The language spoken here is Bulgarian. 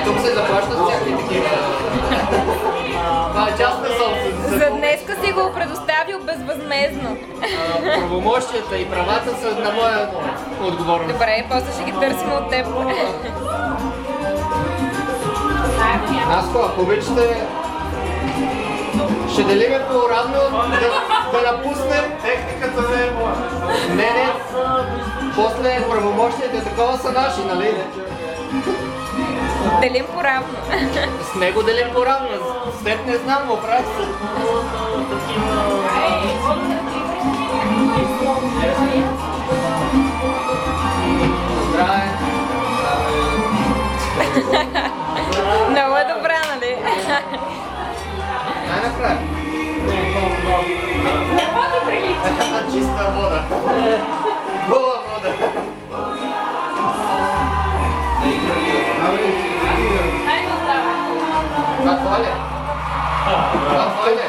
Тук се заплащат всякакви такива. Това е частна собственост. За днеска си го предоставил безвъзмездно. Правомощията и правата са на моя отговорност. Добре, после ще ги търсим от теб. Наско, ако обичате, ще делиме по-равно да напуснем. Техниката не е моя. Не. После правомощията такова са наши, нали? Делим поравно. С него делим по-равно. След не знам, но прави се. Здраве. Много е добра, нали? Най-накрая. Чиста вода. Гола вода. Това ли? Това ли?